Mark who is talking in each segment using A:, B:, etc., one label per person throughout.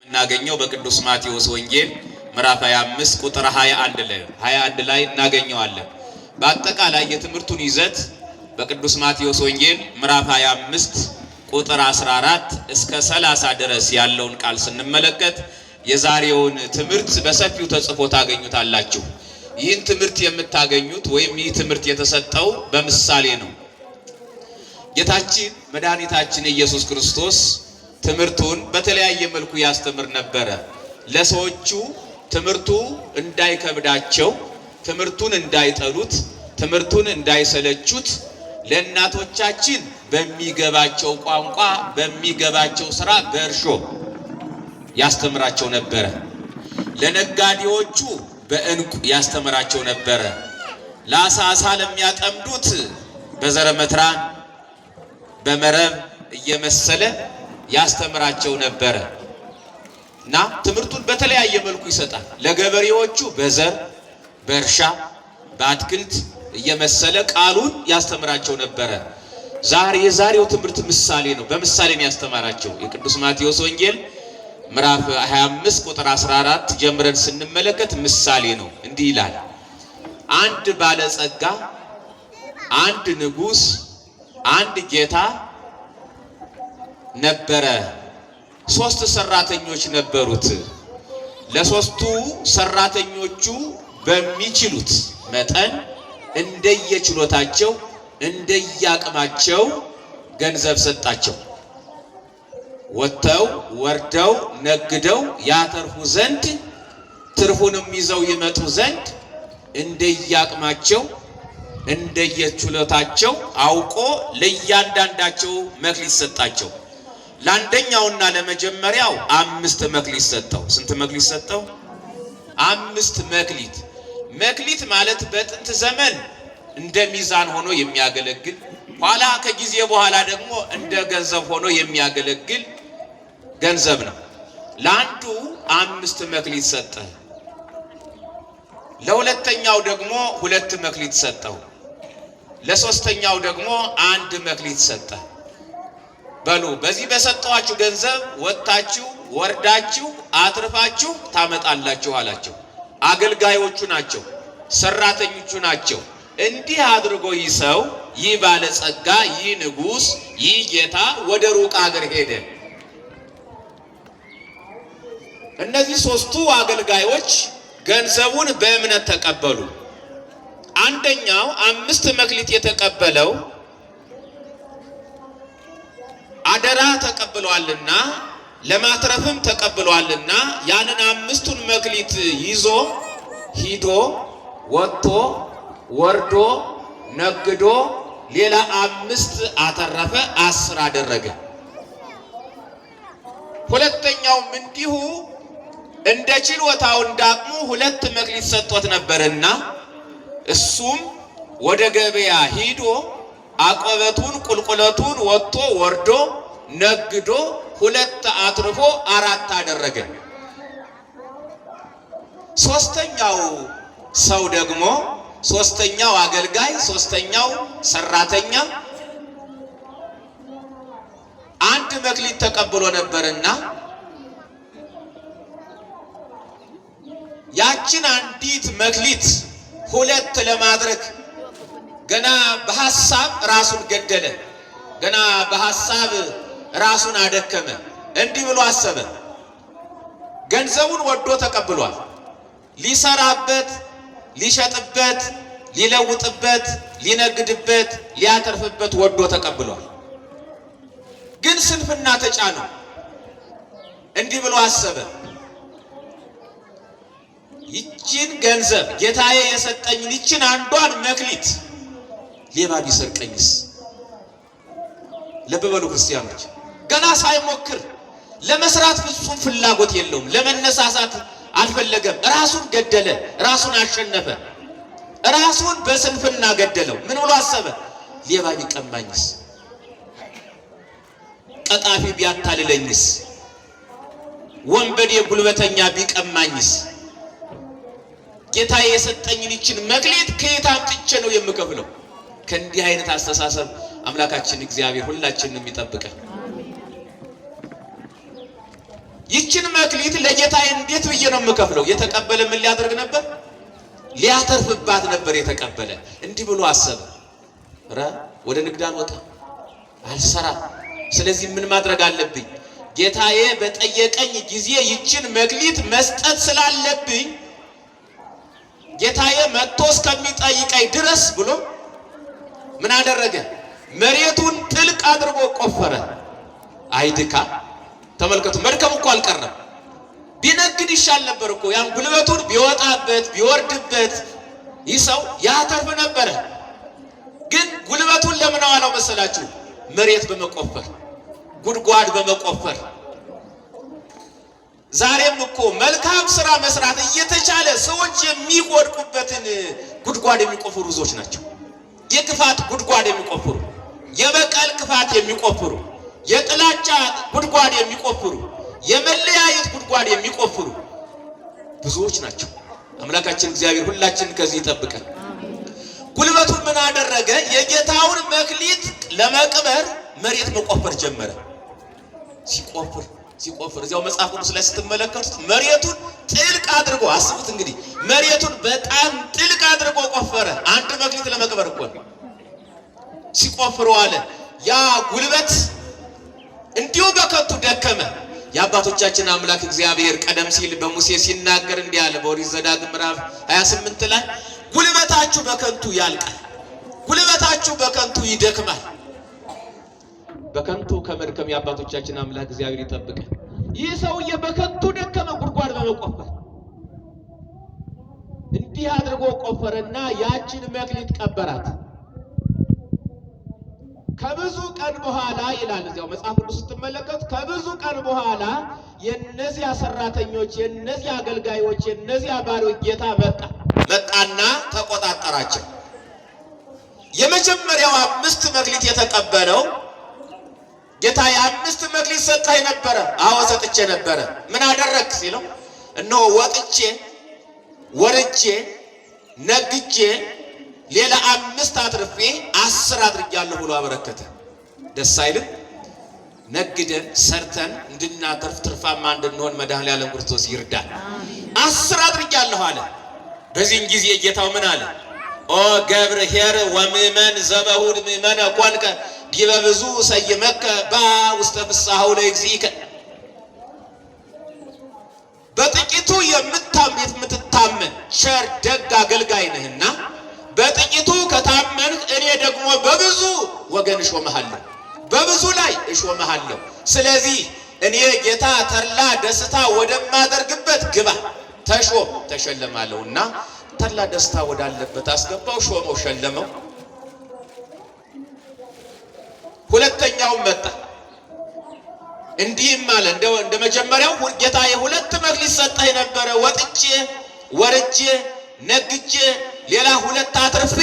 A: እናገኘው በቅዱስ ማቴዎስ ወንጌል ምዕራፍ 25 ቁጥር 21 ላይ እናገኘዋለን። በአጠቃላይ የትምህርቱን ይዘት በቅዱስ ማቴዎስ ወንጌል ምዕራፍ 25 ቁጥር 14 እስከ 30 ድረስ ያለውን ቃል ስንመለከት የዛሬውን ትምህርት በሰፊው ተጽፎ ታገኙታላችሁ። ይህን ትምህርት የምታገኙት ወይም ይህ ትምህርት የተሰጠው በምሳሌ ነው። ጌታችን መድኃኒታችን ኢየሱስ ክርስቶስ ትምህርቱን በተለያየ መልኩ ያስተምር ነበረ። ለሰዎቹ ትምህርቱ እንዳይከብዳቸው፣ ትምህርቱን እንዳይጠሉት፣ ትምህርቱን እንዳይሰለቹት ለእናቶቻችን በሚገባቸው ቋንቋ በሚገባቸው ስራ በእርሾ ያስተምራቸው ነበረ። ለነጋዴዎቹ በእንቁ ያስተምራቸው ነበረ። ለአሳ ለሚያጠምዱት በዘረመትራን በመረብ እየመሰለ ያስተምራቸው ነበረ እና ትምህርቱን በተለያየ መልኩ ይሰጣል። ለገበሬዎቹ በዘር በእርሻ በአትክልት እየመሰለ ቃሉን ያስተምራቸው ነበረ። የዛሬው ትምህርት ምሳሌ ነው። በምሳሌ ነው ያስተማራቸው። የቅዱስ ማቴዎስ ወንጌል ምዕራፍ 25 ቁጥር 14 ጀምረን ስንመለከት ምሳሌ ነው። እንዲህ ይላል። አንድ ባለጸጋ፣ አንድ ንጉሥ፣ አንድ ጌታ ነበረ። 3 ሰራተኞች ነበሩት። ለሶስቱ ሰራተኞቹ በሚችሉት መጠን እንደየችሎታቸው እንደየአቅማቸው ገንዘብ ሰጣቸው። ወጥተው ወርደው ነግደው ያተርፉ ዘንድ ትርፉንም ይዘው ይመጡ ዘንድ እንደየአቅማቸው እንደየችሎታቸው አውቆ ለእያንዳንዳቸው መክሊት ሰጣቸው። ለአንደኛውና ለመጀመሪያው 5 መክሊት ሰጠው። ስንት መክሊት ሰጠው? 5 መክሊት። መክሊት ማለት በጥንት ዘመን እንደ ሚዛን ሆኖ የሚያገለግል ኋላ ከጊዜ በኋላ ደግሞ እንደ ገንዘብ ሆኖ የሚያገለግል ገንዘብ ነው። ለአንዱ 5 መክሊት ሰጠ። ለሁለተኛው ደግሞ 2 መክሊት ሰጠው። ለሶስተኛው ደግሞ 1 መክሊት ሰጠ። በሉ በዚህ በሰጠዋችሁ ገንዘብ ወጥታችሁ ወርዳችሁ አትርፋችሁ ታመጣላችሁ አላቸው። አገልጋዮቹ ናቸው፣ ሰራተኞቹ ናቸው። እንዲህ አድርጎ ይህ ሰው፣ ይህ ባለጸጋ፣ ይህ ንጉሥ፣ ይህ ጌታ ወደ ሩቅ ሀገር ሄደ። እነዚህ 3ቱ አገልጋዮች ገንዘቡን በእምነት ተቀበሉ። አንደኛው 5 መክሊት የተቀበለው አደራ ተቀብሏልና ለማትረፍም ተቀብሏልና ያንን 5ቱን መክሊት ይዞ ሂዶ ወጥቶ ወርዶ ነግዶ ሌላ 5 አተረፈ፣ 10 አደረገ። ሁለተኛውም እንዲሁ እንደ ችሎታው እንዳቅሙ 2 መክሊት ሰጥቶት ነበርና እሱም ወደ ገበያ ሂዶ አቆበቱን ቁልቁለቱን ወጥቶ ወርዶ ነግዶ 2 አትርፎ 4 አደረገ። ሶስተኛው ሰው ደግሞ ሶስተኛው አገልጋይ ሶስተኛው ሰራተኛ 1 መክሊት ተቀብሎ ነበርና ያችን አንዲት መክሊት 2 ለማድረግ ገና በሐሳብ ራሱን ገደለ። ገና በሐሳብ ራሱን አደከመ። እንዲህ ብሎ አሰበ። ገንዘቡን ወዶ ተቀብሏል። ሊሰራበት፣ ሊሸጥበት፣ ሊለውጥበት፣ ሊነግድበት፣ ሊያተርፍበት ወዶ ተቀብሏል። ግን ስንፍና ተጫነው። እንዲህ ብሎ አሰበ። ይችን ገንዘብ ጌታዬ የሰጠኝን ይችን አንዷን መክሊት ሌባ ቢሰርቀኝስ? ልብ በሉ ክርስቲያኖች። ገና ሳይሞክር ለመስራት ፍጹም ፍላጎት የለውም። ለመነሳሳት አልፈለገም። ራሱን ገደለ፣ ራሱን አሸነፈ፣ ራሱን በስንፍና ገደለው። ምን ብሎ አሰበ? ሌባ ቢቀማኝስ? ቀጣፊ ቢያታልለኝስ? ወንበዴ ጉልበተኛ ቢቀማኝስ? ጌታዬ የሰጠኝን ይችን መክሊት ከየት አምጥቼ ነው የምከፍለው? ከእንዲህ አይነት አስተሳሰብ አምላካችን እግዚአብሔር ሁላችንንም ይጠብቀን። ይችን መክሊት ለጌታዬ እንዴት ብዬ ነው የምከፍለው? የተቀበለ ምን ሊያደርግ ነበር? ሊያተርፍባት ነበር የተቀበለ። እንዲህ ብሎ አሰበ፣ ወደ ንግድ አልወጣም፣ አልሰራም። ስለዚህ ምን ማድረግ አለብኝ? ጌታዬ በጠየቀኝ ጊዜ ይችን መክሊት መስጠት ስላለብኝ ጌታዬ መጥቶ እስከሚጠይቀኝ ድረስ ብሎ ምን አደረገ? መሬቱን ጥልቅ አድርጎ ቆፈረ። አይድካ ተመልከቱ፣ መድከም እኮ አልቀረም። ቢነግድ ይሻል ነበር እኮ። ያን ጉልበቱን ቢወጣበት ቢወርድበት ይህ ሰው ያተርፍ ነበረ። ግን ጉልበቱን ለምን አዋለው መሰላችሁ? መሬት በመቆፈር ጉድጓድ በመቆፈር። ዛሬም እኮ መልካም ስራ መስራት እየተቻለ ሰዎች የሚወድቁበትን ጉድጓድ የሚቆፍሩ ብዙዎች ናቸው። የክፋት ጉድጓድ የሚቆፍሩ፣ የበቀል ክፋት የሚቆፍሩ፣ የጥላቻ ጉድጓድ የሚቆፍሩ፣ የመለያየት ጉድጓድ የሚቆፍሩ ብዙዎች ናቸው። አምላካችን እግዚአብሔር ሁላችንን ከዚህ ይጠብቀን። ጉልበቱን ምን አደረገ? የጌታውን መክሊት ለመቅበር መሬት መቆፈር ጀመረ። ሲቆፍር እዚያው መጽሐፍ ቅዱስ ላይ ስትመለከቱት መሬቱን ጥልቅ አድርጎ አስቡት እንግዲህ መሬቱን በጣም ጥልቅ አድርጎ ቆፈረ። አንድ መክሊት ለመቅበር እኮ ሲቆፍረው አለ ያ ጉልበት እንዲሁ በከንቱ ደከመ። የአባቶቻችን አምላክ እግዚአብሔር ቀደም ሲል በሙሴ ሲናገር እንዲህ አለ በኦሪት ዘዳግም ምዕራፍ 28 ላይ ጉልበታችሁ በከንቱ ያልቃል፣ ጉልበታችሁ በከንቱ ይደክማል። በከንቱ ከመድከም የአባቶቻችን አምላክ እግዚአብሔር ይጠብቀን። ይህ ሰውዬ በከንቱ ደከመ፣ ጉድጓድ በመቆፈር እንዲህ አድርጎ ቆፈረና ያችን መክሊት ቀበራት። ከብዙ ቀን በኋላ ይላል እዚያው መጽሐፍ ቅዱስ ስትመለከቱ፣ ከብዙ ቀን በኋላ የነዚያ ሰራተኞች፣ የነዚያ አገልጋዮች፣ የነዚያ ባሪያዎች ጌታ መጣና ተቆጣጠራቸው። የመጀመሪያው 5 መክሊት የተቀበለው ጌታ የ5 መክሊት ሰጠኝ ነበረ። አዎ ሰጥቼ ነበረ። ምን አደረክ ሲለው እነሆ ወጥቼ ወርጄ ነግጄ ሌላ 5 አትርፌ 10 አድርጌያለሁ ብሎ አበረከተ። ደስ አይልም? ነግደን ሰርተን እንድናተርፍ ትርፋማ እንድንሆን መድኃኔዓለም ክርስቶስ ይርዳል። 10 አድርጌያለሁ አለ። በዚህን ጊዜ ጌታው ምን አለ? ኦ ገብረ ኄር ወምእመን ዘበሁድ ምእመነ ኮንከ ዲበ ብዙ ሰይመከ በውስተ ፍስሐሁ ለእግዚእከ። በጥቂቱ የምትታመን ቸር ደግ አገልጋይ ነህና በጥቂቱ ከታመንህ እኔ ደግሞ በብዙ ወገን እሾምሃለሁ፣ በብዙ ላይ እሾምሃለሁ። ስለዚህ እኔ ጌታ ተድላ ደስታ ወደማደርግበት ግባ፣ ተሾም ተሸለማለሁና ተድላ ደስታ ወዳለበት አስገባው፣ ሾመው፣ ሸለመው። ሁለተኛው መጣ። እንዲህም አለ እንደ መጀመሪያው ጌታዬ 2 መክሊት ሰጠኝ ነበረ። ወጥቼ ወርጄ ነግጄ ሌላ 2 አትርፌ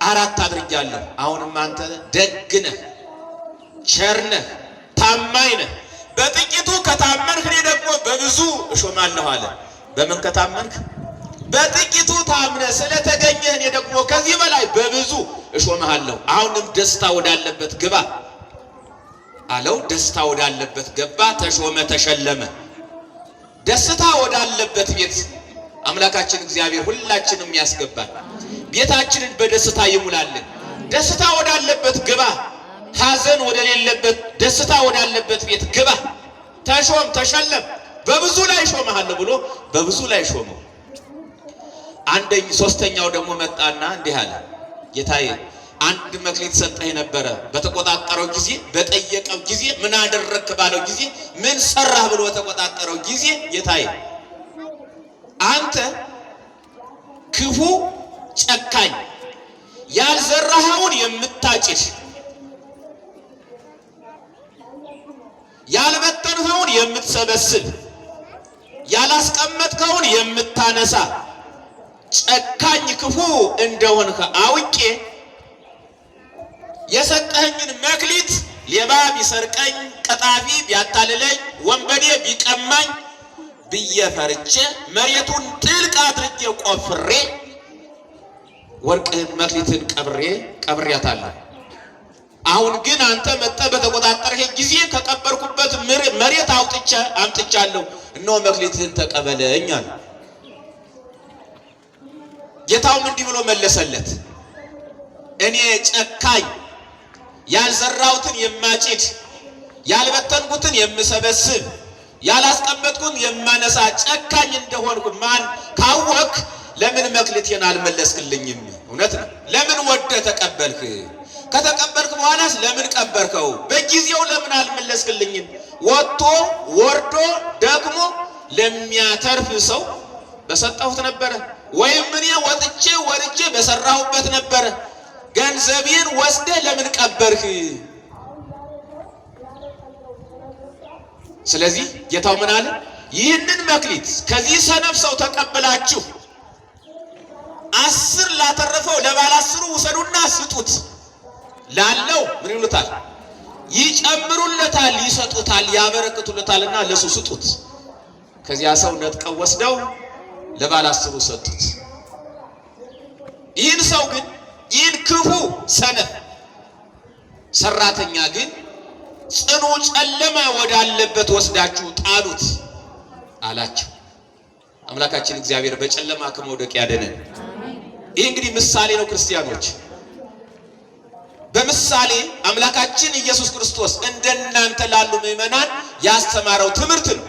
A: 4 አድርጌያለሁ። አሁንም አንተ ደግ ነህ፣ ቸር ነህ፣ ታማኝ ነህ። በጥቂቱ ከታመንህ እኔ ደግሞ በብዙ እሾማለሁ አለ። በምን ከታመንክ? በጥቂቱ ታምነህ ስለተገኘህ እኔ ደግሞ ከዚህ በላይ በብዙ እሾምሃለሁ። አሁንም ደስታ ወዳለበት ግባ አለው። ደስታ ወዳለበት ገባ፣ ተሾመ፣ ተሸለመ። ደስታ ወዳለበት ቤት አምላካችን እግዚአብሔር ሁላችንም ያስገባል። ቤታችንን በደስታ ይሙላልን። ደስታ ወዳለበት ግባ፣ ሐዘን ወደሌለበት ደስታ ወዳለበት ቤት ግባ፣ ተሾም፣ ተሸለም። በብዙ ላይ ሾመሃለሁ ብሎ በብዙ ላይ ሾመው። ሶስተኛው ደግሞ መጣና እንዲህ አለ ጌታዬ 1 መክሊት ሰጠኝ ነበረ። በተቆጣጠረው ጊዜ በጠየቀው ጊዜ ምን አደረክ ባለው ጊዜ ምን ሰራህ ብሎ በተቆጣጠረው ጊዜ ጌታዬ አንተ ክፉ ጨካኝ፣ ያልዘራኸውን የምታጭድ፣ ያልበተንኸውን የምትሰበስብ፣ ያላስቀመጥከውን የምታነሳ ጨካኝ ክፉ እንደሆንከ አውቄ የሰጠኸኝን መክሊት ሌባ ቢሰርቀኝ፣ ቀጣፊ ቢያታልለኝ፣ ወንበዴ ቢቀማኝ ብዬ ፈርቼ መሬቱን ጥልቅ አድርጌ ቆፍሬ ወርቅህን መክሊትን ቀብሬያታለሁ። አሁን ግን አንተ መጥተህ በተቆጣጠርህ ጊዜ ከቀበርኩበት መሬት አምጥቻለሁ፣ እነሆ መክሊትህን ተቀበለኝ አለ። ጌታውም እንዲህ ብሎ መለሰለት፣ እኔ ጨካኝ፣ ያልዘራሁትን የማጭድ፣ ያልበተንኩትን የምሰበስብ፣ ያላስቀመጥኩን የማነሳ ጨካኝ እንደሆንኩ ማን ካወቅ ለምን መክሊቴን አልመለስክልኝም? እውነት ነው። ለምን ወደ ተቀበልክ? ከተቀበልክ በኋላስ ለምን ቀበርከው? በጊዜው ለምን አልመለስክልኝም? ወጥቶ ወርዶ ደግሞ ለሚያተርፍ ሰው በሰጠሁት ነበረ፣ ወይም እኔ ወጥቼ ወርጄ በሰራሁበት ነበረ። ገንዘቤን ወስደህ ለምን ቀበርክ? ስለዚህ ጌታው ምን አለ? ይህንን መክሊት ከዚህ ሰነፍ ሰው ተቀብላችሁ 10 ላተረፈው ለባለ 10 ውሰዱና ስጡት። ላለው ምን ይሉታል? ይጨምሩለታል፣ ይሰጡታል፣ ያበረክቱለታልና ለሱ ስጡት። ከዚያ ሰው ነጥቀው ወስደው ለባለ 10 ሰጡት። ይህን ሰው ግን ይህን ክፉ ሰነፍ ሰራተኛ ግን ጽኑ ጨለማ ወዳለበት ወስዳችሁ ጣሉት አላቸው። አምላካችን እግዚአብሔር በጨለማ ከመውደቅ ያደነን። ይህ እንግዲህ ምሳሌ ነው ክርስቲያኖች። በምሳሌ አምላካችን ኢየሱስ ክርስቶስ እንደናንተ ላሉ ምእመናን ያስተማረው ትምህርት ነው።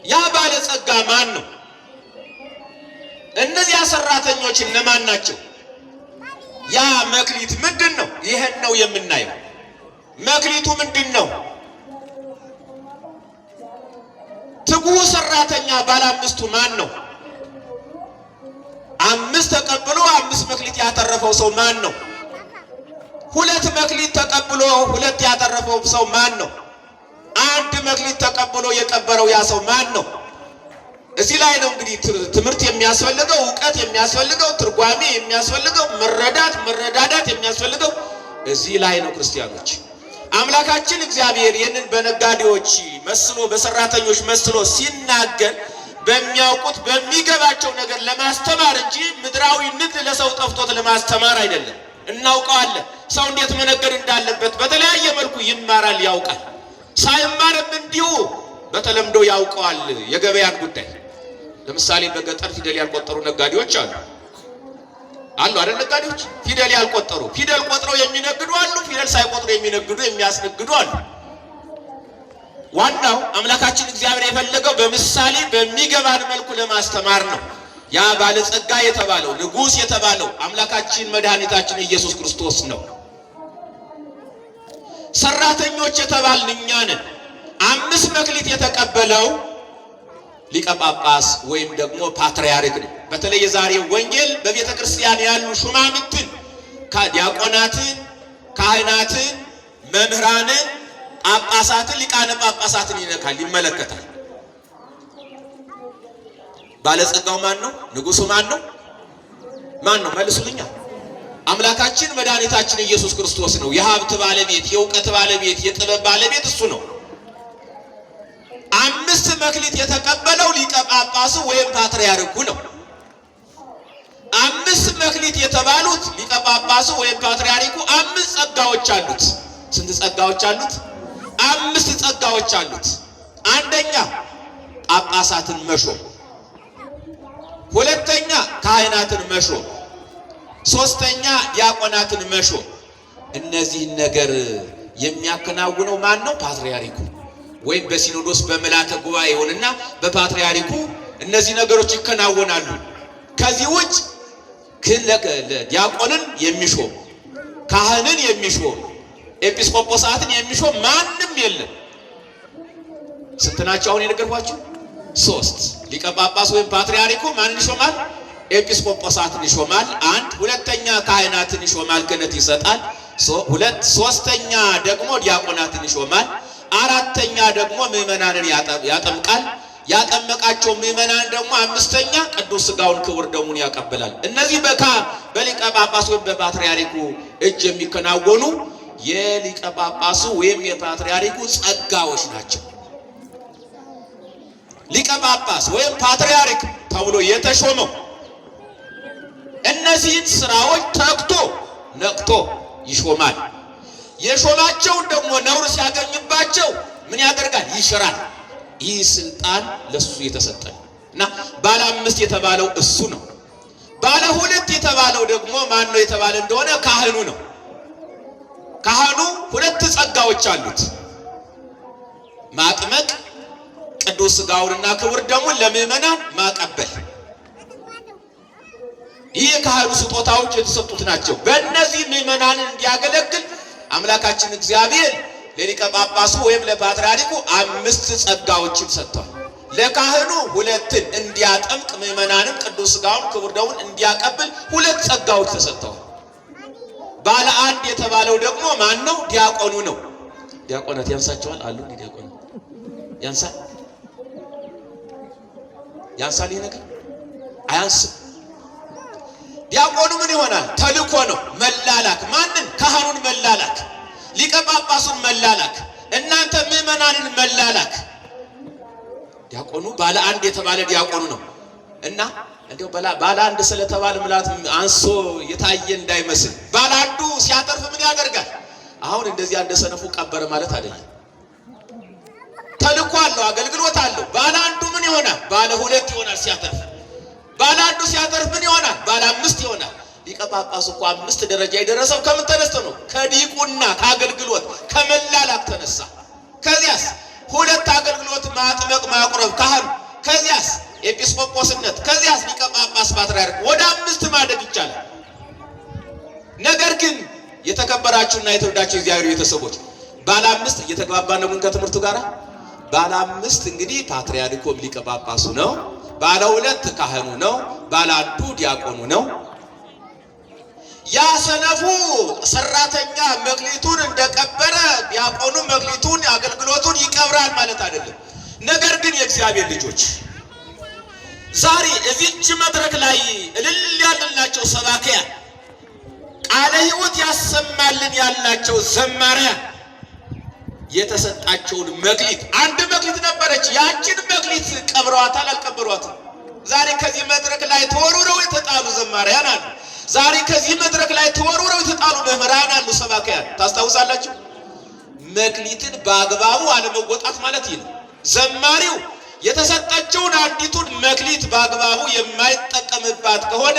A: ያ ባለጸጋ ማን ነው? እነዚያ ሰራተኞች እነማን ናቸው? ያ መክሊት ምንድን ነው? ይሄን ነው የምናየው። መክሊቱ ምንድን ነው? ትጉህ ሰራተኛ ባለ 5ቱ ማን ነው? 5 ተቀብሎ 5 መክሊት ያተረፈው ሰው ማን ነው? 2 መክሊት ተቀብሎ 2 ያተረፈው ሰው ማን ነው? 1 መክሊት ተቀብሎ የቀበረው ያ ሰው ማን ነው? እዚህ ላይ ነው እንግዲህ ትምህርት የሚያስፈልገው፣ ዕውቀት የሚያስፈልገው፣ ትርጓሜ የሚያስፈልገው፣ መረዳዳት የሚያስፈልገው እዚህ ላይ ነው። ክርስቲያኖች አምላካችን እግዚአብሔር ይህንን በነጋዴዎች መስሎ በሰራተኞች መስሎ ሲናገር በሚያውቁት በሚገባቸው ነገር ለማስተማር እንጂ ምድራዊ ንግድ ለሰው ጠፍቶት ለማስተማር አይደለም። እናውቀዋለን። ሰው እንዴት መነገድ እንዳለበት በተለያየ መልኩ ይማራል፣ ያውቃል። ሳይማርም እንዲሁ በተለምዶ ያውቀዋል የገበያን ጉዳይ። ለምሳሌ በገጠር ፊደል ያልቆጠሩ ነጋዴዎች አሉ አይደል? ነጋዴዎች ፊደል ያልቆጠሩ፣ ፊደል ቆጥረው የሚነግዱ አሉ፣ ፊደል ሳይቆጥሩ የሚነግዱ የሚያስነግዱ አሉ። ዋናው አምላካችን እግዚአብሔር የፈለገው በምሳሌ በሚገባን መልኩ ለማስተማር ነው። ያ ባለጸጋ የተባለው ንጉሥ የተባለው አምላካችን መድኃኒታችን ኢየሱስ ክርስቶስ ነው። ሰራተኞች የተባልን እኛ ነን። 5 መክሊት የተቀበለው ሊቀ ጳጳስ ወይም ደግሞ ፓትርያርክ ነው። በተለይ የዛሬው ወንጌል በቤተ ክርስቲያን ያሉ ሹማምንትን፣ ዲያቆናትን፣ ካህናትን፣ መምህራንን፣ ጳጳሳትን፣ ሊቃነ ጳጳሳትን ይነካል፣ ይመለከታል። ባለጸጋው ማን ነው? ንጉሱ ማን ነው? ማን ነው? መልሱልኛ። አምላካችን መድኃኒታችን ኢየሱስ ክርስቶስ ነው። የሀብት ባለቤት፣ የእውቀት ባለቤት፣ የጥበብ ባለቤት እሱ ነው። 5 መክሊት የተቀበለው ሊቀ ጳጳሱ ወይም ፓትርያርኩ ነው። 5 መክሊት የተባሉት ሊቀ ጳጳሱ ወይም ፓትርያርኩ 5 ጸጋዎች አሉት። ስንት ጸጋዎች አሉት? 5 ጸጋዎች አሉት። አንደኛ ጳጳሳትን መሾም፣ ሁለተኛ ካህናትን መሾም፣ ሶስተኛ ዲያቆናትን መሾም። እነዚህን ነገር የሚያከናውነው ማን ነው? ፓትርያርኩ ወይም በሲኖዶስ በመላተ ጉባኤ ይሆንና በፓትርያርኩ እነዚህ ነገሮች ይከናወናሉ። ከዚህ ውጭ ዲያቆንን የሚሾም ካህንን የሚሾም ኤጲስቆጶሳትን የሚሾም ማንም የለም። ስንት ናቸው አሁን የነገርኳችሁ? 3 ሊቀ ጳጳስ ወይም ፓትርያርኩ ማንን ይሾማል? ኤጲስቆጶሳትን ይሾማል። 1 ሁለተኛ ካህናትን ይሾማል፣ ክህነት ይሰጣል። 3ኛ ደግሞ ዲያቆናትን ይሾማል። 4ኛ ደግሞ ምዕመናንን ያጠምቃል። ያጠመቃቸው ምዕመናን ደግሞ 5ኛ ቅዱስ ሥጋውን ክቡር ደሙን ያቀበላል። እነዚህ በሊቀ ጳጳስ ወይም በፓትርያርኩ እጅ የሚከናወኑ የሊቀ ጳጳሱ ወይም የፓትርያርኩ ጸጋዎች ናቸው። ሊቀ ጳጳስ ወይም ፓትርያርክ ተብሎ የተሾመው እነዚህን ስራዎች ተግቶ ነቅቶ ይሾማል። የሾማቸውን ደግሞ ነውር ሲያገኝባቸው ምን ያደርጋል? ይሽራል። ይህ ስልጣን ለሱ የተሰጠ እና ባለ 5 የተባለው እሱ ነው። ባለ 2 የተባለው ደግሞ ማን ነው የተባለ እንደሆነ ካህኑ ነው። ካህኑ 2 ጸጋዎች አሉት። ማጥመቅ፣ ቅዱስ ሥጋውንና ክቡር ደሙን ለምእመናን ማቀበል። ይህ የካህኑ ስጦታዎች የተሰጡት ናቸው። በእነዚህ ምእመናንን እንዲያገለግል አምላካችን እግዚአብሔር ለሊቀ ጳጳሱ ወይም ለፓትርያርኩ 5 ጸጋዎችን ሰጥቷል። ለካህኑ 2 እንዲያጠምቅ ምእመናንን ቅዱስ ሥጋውን ክቡር ደሙን እንዲያቀብል 2 ጸጋዎች ተሰጥተዋል። ባለ 1 የተባለው ደግሞ ማን ነው? ዲያቆኑ ነው። ዲያቆናት ያንሳቸዋል አሉ። ዲያቆኑ ያንሳል ይህ ነገር አያንስም። ዲያቆኑ ምን ይሆናል? ተልኮ ነው። መላላክ። ማንን? ካህኑን መላላክ፣ ሊቀ ጳጳሱን መላላክ፣ እናንተ ምእመናንን መላላክ። ዲያቆኑ ባለ 1 የተባለ ዲያቆኑ ነው እና እንደው ባለ 1 ስለተባለ ምላት አንሶ የታየ እንዳይመስል። ባለ 1 ሲያተርፍ ምን ያደርጋል? አሁን እንደዚህ አንደ ሰነፉ ቀበረ ማለት አይደለም። ተልኮ አለው፣ አገልግሎት አለው። ባለ 1 ምን ይሆናል? ባለ 2 ይሆናል ሲያተርፍ። ባለ 1 ሲያተርፍ ምን ይሆናል? ባለ 5 ይሆናል። ሊቀ ጳጳሱ እኮ 5 ደረጃ የደረሰው ከምን ተነስቶ ነው? ከዲቁና ከአገልግሎት ከመላላክ ተነሳ። ከዚያስ 2 አገልግሎት ማጥመቅ ማቁረብ ካህኑ፣ ከዚያስ ኤጲስቆጶስነት፣ ከዚያስ ሊቀ ጳጳስ ፓትርያርክ፣ ወደ 5 ማደግ ይቻላል። ነገር ግን የተከበራችሁና የተወዳችሁ እግዚአብሔር ቤተሰቦች ባለ 5 እየተግባባን ነው ከትምህርቱ ጋር። ባለ 5 እንግዲህ ፓትርያርኩም ሊቀ ጳጳሱ ነው። ባለ 2 ካህኑ ነው። ባለ 1 ዲያቆኑ ነው። ያ ሰነፉ ሰራተኛ መክሊቱን እንደቀበረ ዲያቆኑ መክሊቱን አገልግሎቱን ይቀብራል ማለት አይደለም። ነገር ግን የእግዚአብሔር ልጆች ዛሬ እዚች መድረክ ላይ እልል ያልላቸው ሰባኪያን፣ ቃለ ሕይወት ያሰማልን ያልናቸው ዘማሪያን የተሰጣቸውን መክሊት 1 መክሊት ነበረች። ያችን መክሊት ቀብረዋታል አልቀበሯትም? ዛሬ ከዚህ መድረክ ላይ ተወርውረው የተጣሉ ዘማሪያን አሉ። ዛሬ ከዚህ መድረክ ላይ ተወርውረው የተጣሉ መምህራን አሉ፣ ሰባኪያን። ታስታውሳላችሁ? መክሊትን በአግባቡ አለመወጣት ማለት ይህ ነው። ዘማሪው የተሰጠችውን አንዲቱን መክሊት በአግባቡ የማይጠቀምባት ከሆነ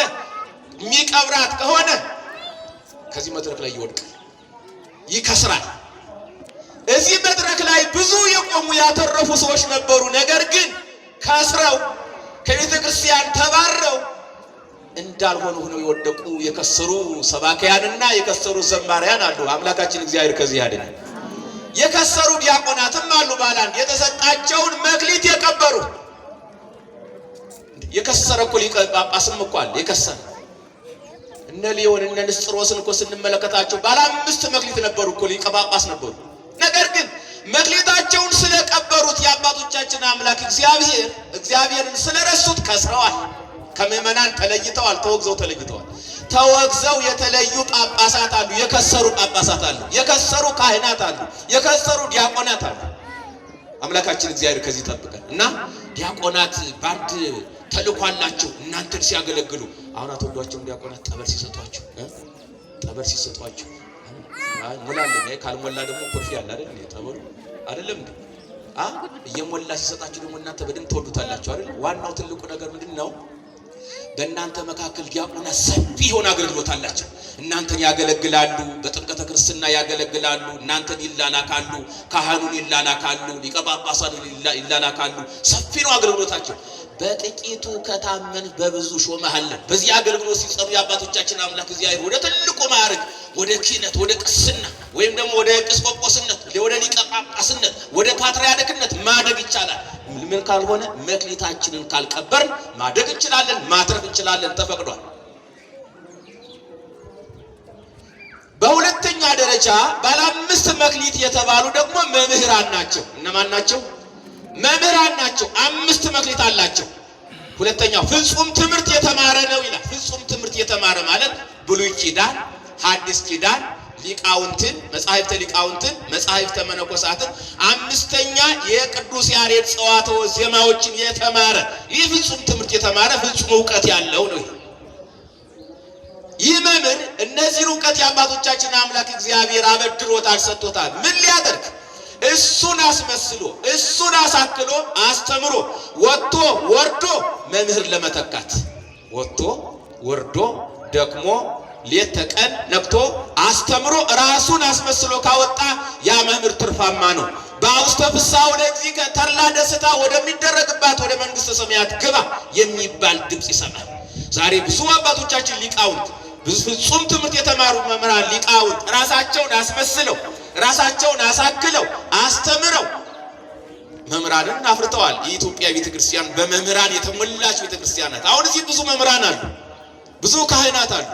A: የሚቀብራት ከሆነ ከዚህ መድረክ ላይ ይወድቃል፣ ይከስራል። እዚህ መድረክ ላይ ብዙ የቆሙ ያተረፉ ሰዎች ነበሩ። ነገር ግን ከስረው ከቤተ ክርስቲያን ተባረው እንዳልሆኑ ሆነው የወደቁ የከሰሩ ሰባኪያንና የከሰሩ ዘማሪያን አሉ። አምላካችን እግዚአብሔር ከዚህ ያድነን። የከሰሩ ዲያቆናትም አሉ። ባለ 1 የተሰጣቸውን መክሊት የቀበሩ። የከሰረ እኮ ሊቀ ጳጳስም እኮ አለ የከሰረ። እነ ሊዮን እነ ንስጥሮስን እኮ ስንመለከታቸው ባለ 5 መክሊት ነበሩ እኮ ሊቀ ጳጳስ ነበሩ። ነገር ግን መክሊታቸውን ስለቀበሩት የአባቶቻችን አምላክ እግዚአብሔርን ስለረሱት ከስረዋል። ከምእመናን ተለይተዋል። ተወግዘው ተለይተዋል። ተወግዘው የተለዩ ጳጳሳት አሉ። የከሰሩ ጳጳሳት አሉ። የከሰሩ ካህናት አሉ። የከሰሩ ዲያቆናት አሉ። አምላካችን እግዚአብሔር ከዚህ ይጠብቀን እና ዲያቆናት ባንድ ተልኳላቸው እናንተን ሲያገለግሉ አሁን አትወዷቸውም? ዲያቆናት ጠበል ሲሰጧቸው ሞላልኝ ካልሞላ ደግሞ ኮርፊ አለ አይደል? ጠበሉ አይደለም እንዴ? እየሞላ ሲሰጣችሁ ደግሞ እናንተ በደንብ ተወዱታላችሁ አይደል? ዋናው ትልቁ ነገር ምንድነው? በእናንተ መካከል ዲያቆናት ሰፊ የሆነ አገልግሎት አላቸው። እናንተን ያገለግላሉ፣ በጥምቀተ ክርስትና ያገለግላሉ፣ እናንተን ይላላካሉ፣ ካህኑን ይላላካሉ፣ ሊቀ ጳጳሳቱን ይላላካሉ። ሰፊ ነው አገልግሎታቸው። በጥቂቱ ከታመን በብዙ ሾመሃለን። በዚህ አገልግሎት ሲጸሩ የአባቶቻችን አምላክ እግዚአብሔር ወደ ትልቁ ማዕረግ፣ ወደ ክህነት፣ ወደ ቅስና ወይም ደግሞ ወደ ኤጲስቆጶስነት፣ ወደ ሊቀ ጳጳስነት፣ ወደ ፓትርያርክነት ማደግ ይቻላል። ምን ካልሆነ መክሊታችንን ካልቀበርን ማደግ እንችላለን፣ ማትረፍ እንችላለን። ተፈቅዷል። በሁለተኛ ደረጃ ባለ 5 መክሊት የተባሉ ደግሞ መምህራን ናቸው። እነማን ናቸው? መምህራን ናቸው። 5 መክሊት አላቸው። ሁለተኛው ፍጹም ትምህርት የተማረ ነው ይላል። ፍጹም ትምህርት የተማረ ማለት ብሉይ ኪዳን፣ ሐዲስ ኪዳን፣ ሊቃውንትን፣ መጻሕፍተ ሊቃውንትን፣ መጻሕፍተ መነኮሳትን፣ 5ኛ የቅዱስ ያሬድ ጸዋትወ ዜማዎችን የተማረ ይህ ፍጹም ትምህርት የተማረ ፍጹም ዕውቀት ያለው ነው። ይህ መምህር እነዚህን ዕውቀት የአባቶቻችን አምላክ እግዚአብሔር አበድሮታል፣ ሰጥቶታል። ምን ሊያደርግ? እሱን አስመስሎ እሱን አሳክሎ አስተምሮ ወጥቶ ወርዶ መምህር ለመተካት ወጥቶ ወርዶ ደክሞ ሌት ተቀን ነቅቶ አስተምሮ ራሱን አስመስሎ ካወጣ ያ መምህር ትርፋማ ነው። በውስተ ፍስሐ ወደዚህ ተድላ ደስታ ወደሚደረግባት ወደ መንግሥተ ሰማያት ግባ የሚባል ድምፅ ይሰማል። ዛሬ ብዙ አባቶቻችን ሊቃውንት፣ ብዙ ፍጹም ትምህርት የተማሩ መምህራን ሊቃውንት ራሳቸውን አስመስለው ራሳቸውን አሳክለው አስተምረው መምህራንን አፍርተዋል። የኢትዮጵያ ቤተክርስቲያን በመምህራን የተሞላች ቤተክርስቲያን ናት። አሁን እዚህ ብዙ መምህራን አሉ፣ ብዙ ካህናት አሉ።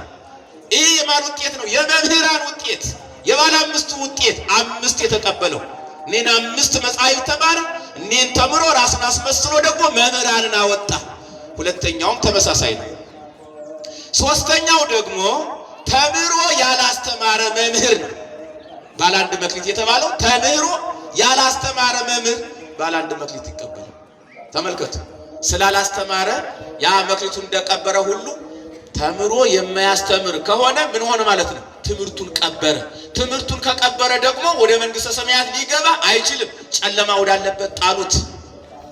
A: ይህ የማን ውጤት ነው? የመምህራን ውጤት፣ የባለ አምስቱ ውጤት። አምስት የተቀበለው እኔን 5 መጻሕፍት ተማረ፣ እኔን ተምሮ ራስን አስመስሎ ደግሞ መምህራንን አወጣ። ሁለተኛውም ተመሳሳይ ነው። ሶስተኛው ደግሞ ተምሮ ያላስተማረ መምህር ነው። ባለ 1 መክሊት የተባለው ተምሮ ያላስተማረ መምህር ባለ 1 መክሊት ይቀበላል። ተመልከቱ። ስላላስተማረ ያ መክሊቱ እንደቀበረ ሁሉ ተምሮ የማያስተምር ከሆነ ምን ሆነ ማለት ነው? ትምህርቱን ቀበረ። ትምህርቱን ከቀበረ ደግሞ ወደ መንግሥተ ሰማያት ሊገባ አይችልም። ጨለማ ወዳለበት ጣሉት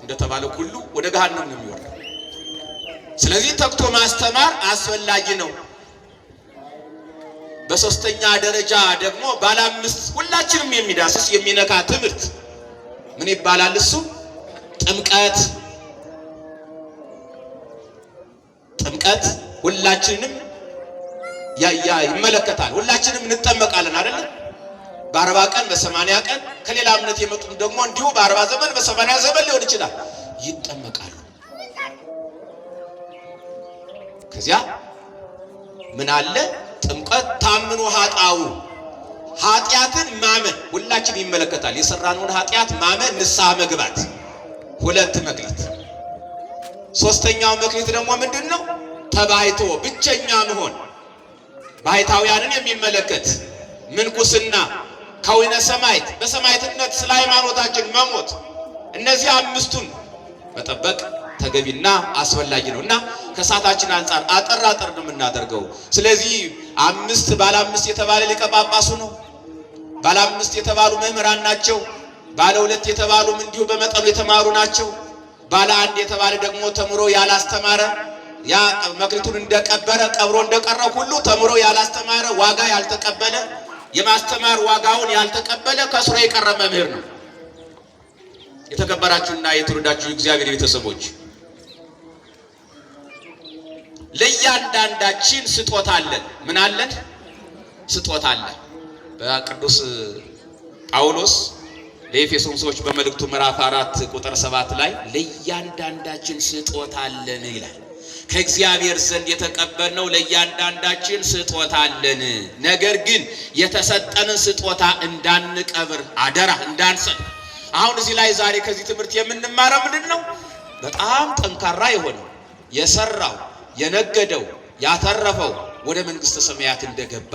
A: እንደተባለ ሁሉ ወደ ገሃነም ነው የሚወርደው። ስለዚህ ተግቶ ማስተማር አስፈላጊ ነው። በሶስተኛ ደረጃ ደግሞ ባለ 5 ሁላችንም የሚዳስስ የሚነካ ትምህርት ምን ይባላል? እሱ ጥምቀት። ጥምቀት ሁላችንም ይመለከታል። ሁላችንም እንጠመቃለን አይደል? በ40 ቀን በ80 ቀን ከሌላ እምነት የመጡት ደግሞ እንዲሁ በ40 ዘመን በ80 ዘመን ሊሆን ይችላል ይጠመቃሉ። ከዚያ ምን አለ? ጥምቀት ታምኖ ኃጣው ኃጢአትን ማመን ሁላችን ይመለከታል። የሰራነውን ኃጢአት ማመን፣ ንስሐ መግባት 2 መክሊት። ሶስተኛው መክሊት ደግሞ ምንድነው? ተባይቶ ብቸኛ መሆን፣ ባይታውያንን የሚመለከት ምንኩስና፣ ከወይነ ሰማዕት በሰማዕትነት ስለ ሃይማኖታችን መሞት። እነዚህ 5ቱን መጠበቅ ተገቢና አስፈላጊ ነው እና ከሰዓታችን አንፃር አጠር ነው የምናደርገው። ስለዚህ 5 ባለ 5 የተባለ ሊቀ ጳጳሱ ነው። ባለ 5 የተባሉ መምህራን ናቸው። ባለ 2 የተባሉም እንዲሁ በመጠኑ የተማሩ ናቸው። ባለ 1 የተባለ ደግሞ ተምሮ ያላስተማረ፣ ያ መክሊቱን እንደቀበረ ቀብሮ እንደቀረው ሁሉ ተምሮ ያላስተማረ፣ ዋጋ ያልተቀበለ፣ የማስተማር ዋጋውን ያልተቀበለ ከስሮ የቀረ መምህር ነው። የተከበራችሁና የተወደዳችሁ እግዚአብሔር ቤተሰቦች ለእያንዳንዳችን ስጦታ አለን። ምን አለን? ስጦታ አለን። በቅዱስ ጳውሎስ ለኤፌሶን ሰዎች በመልእክቱ ምዕራፍ 4 ቁጥር 7 ላይ ለእያንዳንዳችን ስጦታ አለን ይላል። ከእግዚአብሔር ዘንድ የተቀበልነው ለእያንዳንዳችን ስጦታ አለን። ነገር ግን የተሰጠንን ስጦታ እንዳንቀብር አደራ እንዳንሰጥ። አሁን እዚህ ላይ ዛሬ ከዚህ ትምህርት የምንማረው ምንድን ነው? በጣም ጠንካራ የሆነው የሰራው የነገደው ያተረፈው ወደ መንግሥተ ሰማያት እንደገባ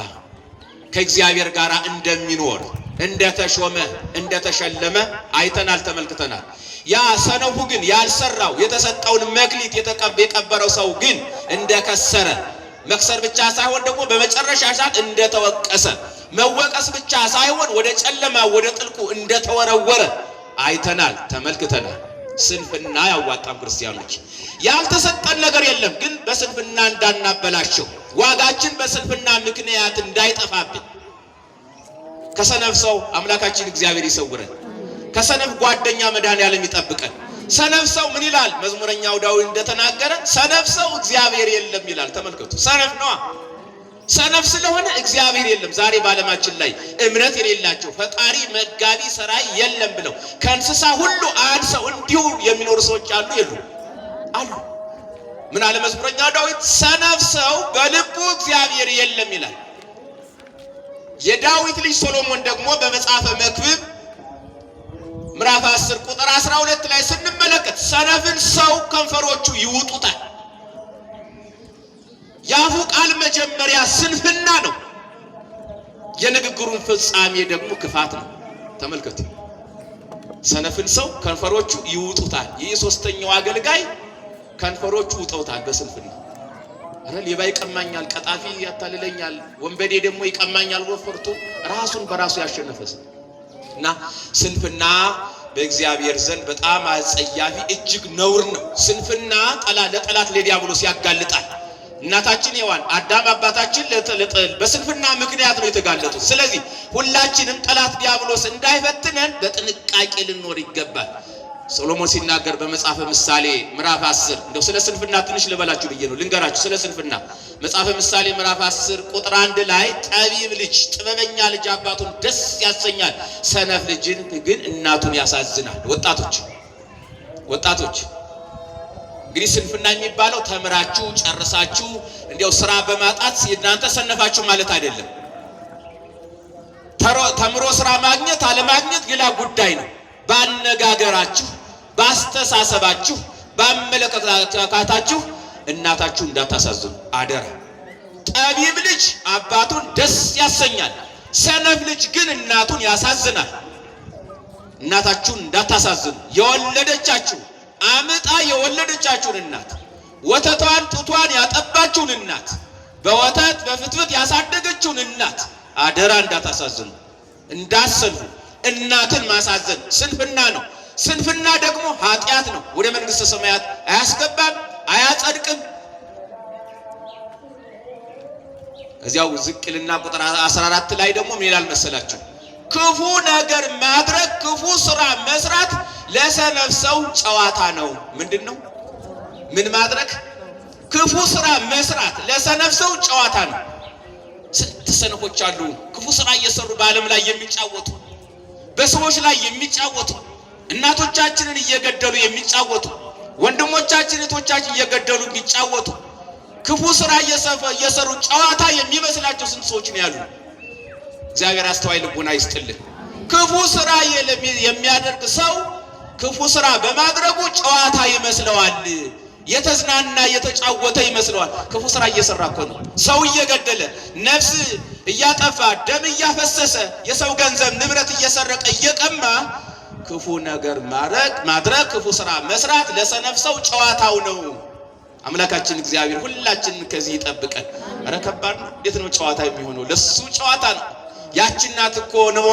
A: ከእግዚአብሔር ጋር እንደሚኖር እንደተሾመ እንደተሸለመ አይተናል፣ ተመልክተናል። ያ ሰነፉ ግን ያልሰራው የተሰጠውን መክሊት የቀበረው ሰው ግን እንደከሰረ፣ መክሰር ብቻ ሳይሆን ደግሞ በመጨረሻ ሰዓት እንደተወቀሰ፣ መወቀስ ብቻ ሳይሆን ወደ ጨለማ ወደ ጥልቁ እንደተወረወረ አይተናል፣ ተመልክተናል። ስንፍና ያዋጣም ክርስቲያኖች ያልተሰጠን ነገር የለም፣ ግን በስንፍና እንዳናበላሸው ዋጋችን በስንፍና ምክንያት እንዳይጠፋብን ከሰነፍ ሰው አምላካችን እግዚአብሔር ይሰውረን። ከሰነፍ ጓደኛ መድኃኔዓለም ይጠብቀን። ሰነፍ ሰው ምን ይላል? መዝሙረኛው ዳዊት እንደተናገረ ሰነፍ ሰው እግዚአብሔር የለም ይላል። ተመልከቱ፣ ሰነፍ ነዋ። ሰነፍ ስለሆነ እግዚአብሔር የለም። ዛሬ በዓለማችን ላይ እምነት የሌላቸው ፈጣሪ መጋቢ ሰራይ የለም ብለው ከእንስሳ ሁሉ አንሰው እንዲሁ የሚኖሩ ሰዎች አሉ የሉ? አሉ። ምን አለ መዝሙረኛው ዳዊት? ሰነፍ ሰው በልቡ እግዚአብሔር የለም ይላል። የዳዊት ልጅ ሶሎሞን ደግሞ በመጽሐፈ መክብብ ምዕራፍ 10 ቁጥር 12 ላይ ስንመለከት ሰነፍን ሰው ከንፈሮቹ ይውጡታል። የአፉ ቃል መጀመሪያ ስንፍና ነው፣ የንግግሩን ፍጻሜ ደግሞ ክፋት ነው። ተመልከቱ፣ ሰነፍን ሰው ከንፈሮቹ ይውጡታል። ይህ ሶስተኛው አገልጋይ ከንፈሮቹ ውጠውታል በስንፍና። አረ ሌባ ይቀማኛል፣ ቀጣፊ ያታልለኛል፣ ወንበዴ ደግሞ ይቀማኛል ወፈርቶ ራሱን በራሱ ያሸነፈስ እና ስንፍና በእግዚአብሔር ዘንድ በጣም አጸያፊ እጅግ ነውር ነው። ስንፍና ለጠላት ለዲያብሎስ ያጋልጣል። እናታችን ሔዋን አዳም አባታችን በስንፍና ምክንያት ነው የተጋለጡት። ስለዚህ ሁላችንም ጠላት ዲያብሎስ እንዳይፈትነን በጥንቃቄ ልንኖር ይገባል። ሰሎሞን ሲናገር በመጽሐፈ ምሳሌ ምዕራፍ 10 እንደው ስለ ስንፍና ትንሽ ልበላችሁ ብዬ ነው ልንገራችሁ ስለ ስንፍና። መጽሐፈ ምሳሌ ምዕራፍ 10 ቁጥር 1 ላይ ጠቢብ ልጅ ጥበበኛ ልጅ አባቱን ደስ ያሰኛል፣ ሰነፍ ልጅን ግን እናቱን ያሳዝናል። ወጣቶች እንግዲህ ስንፍና የሚባለው ተምራችሁ ጨርሳችሁ እንዲያው ስራ በማጣት እናንተ ሰነፋችሁ ማለት አይደለም። ተምሮ ስራ ማግኘት አለማግኘት ሌላ ጉዳይ ነው። ባነጋገራችሁ፣ ባስተሳሰባችሁ፣ ባመለካከታችሁ እናታችሁ እንዳታሳዝኑ አደራ። ጠቢብ ልጅ አባቱን ደስ ያሰኛል፣ ሰነፍ ልጅ ግን እናቱን ያሳዝናል። እናታችሁን እንዳታሳዝኑ። የወለደቻችሁ አምጣ የወለደቻችሁን እናት፣ ወተቷን ጡቷን ያጠባችሁን እናት፣ በወተት በፍትፍት ያሳደገችሁን እናት አደራ እንዳታሳዝኑ፣ እንዳሰንፉ። እናትን ማሳዘን ስንፍና ነው። ስንፍና ደግሞ ኃጢአት ነው። ወደ መንግስተ ሰማያት አያስገባም፣ አያጸድቅም። እዚያው ዝቅልና ቁጥር 14 ላይ ደግሞ ምን ይላል መሰላችሁ? ክፉ ነገር ማድረግ ክፉ ስራ መስራት ለሰነፍ ሰው ጨዋታ ነው። ምንድነው? ምን ማድረግ? ክፉ ስራ መስራት ለሰነፍ ሰው ጨዋታ ነው። ስንት ሰነፎች አሉ ክፉ ስራ እየሰሩ በዓለም ላይ የሚጫወቱ፣ በሰዎች ላይ የሚጫወቱ፣ እናቶቻችንን እየገደሉ የሚጫወቱ፣ ወንድሞቻችን እህቶቻችን እየገደሉ የሚጫወቱ፣ ክፉ ስራ እየሰሩ ጨዋታ የሚመስላቸው ስንት ሰዎች ነው ያሉ። እግዚአብሔር አስተዋይ ልቦና ይስጥልን። ክፉ ስራ የሚያደርግ ሰው ክፉ ስራ በማድረጉ ጨዋታ ይመስለዋል፣ የተዝናና የተጫወተ ይመስለዋል። ክፉ ስራ እየሰራ እኮ ነው። ሰው እየገደለ ነፍስ እያጠፋ ደም እያፈሰሰ የሰው ገንዘብ ንብረት እየሰረቀ እየቀማ ክፉ ነገር ማድረግ ክፉ ስራ መስራት ለሰነፍ ሰው ጨዋታው ነው። አምላካችን እግዚአብሔር ሁላችንን ከዚህ ይጠብቀን። ኧረ ከባድ ነው። እንዴት ነው ጨዋታ የሚሆነው? ለሱ ጨዋታ ነው። ያቺ እናት እኮ ንዋ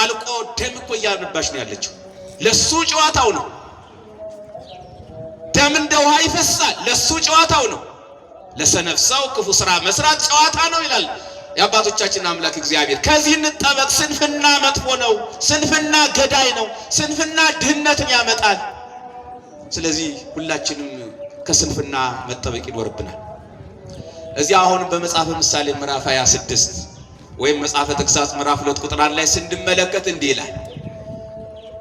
A: አልቆ ደም እኮ እያነባች ነው ያለችው። ለሱ ጨዋታው ነው። ደም እንደ ውሃ ይፈሳል። ለሱ ጨዋታው ነው። ለሰነፍ ሰው ክፉ ስራ መስራት ጨዋታ ነው ይላል የአባቶቻችን አምላክ እግዚአብሔር። ከዚህ እንጠበቅ። ስንፍና መጥፎ ነው። ስንፍና ገዳይ ነው። ስንፍና ድህነትን ያመጣል። ስለዚህ ሁላችንም ከስንፍና መጠበቅ ይኖርብናል። እዚህ አሁን በመጽሐፈ ምሳሌ ምዕራፍ 26 ወይም መጽሐፈ ተግሳጽ ምዕራፍ 2 ቁጥር 1 ላይ ስንመለከት እንዲህ ይላል፣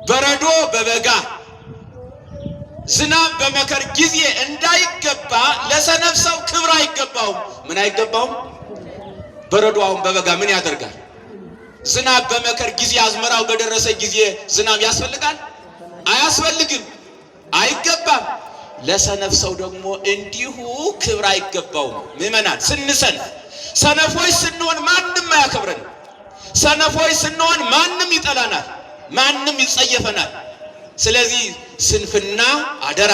A: በረዶ በበጋ ዝናብ በመከር ጊዜ እንዳይገባ ለሰነፍ ሰው ክብር አይገባውም። ምን አይገባውም? በረዶ አሁን በበጋ ምን ያደርጋል? ዝናብ በመከር ጊዜ አዝመራው በደረሰ ጊዜ ዝናብ ያስፈልጋል? አያስፈልግም፣ አይገባም። ለሰነፍ ሰው ደግሞ እንዲሁ ክብር አይገባውም። ምእመናን ስንሰንፍ፣ ሰነፎች ስንሆን ማንም አያከብረን። ሰነፎች ስንሆን ማንም ይጠላናል፣ ማንም ይጸየፈናል። ስለዚህ ስንፍና አደራ።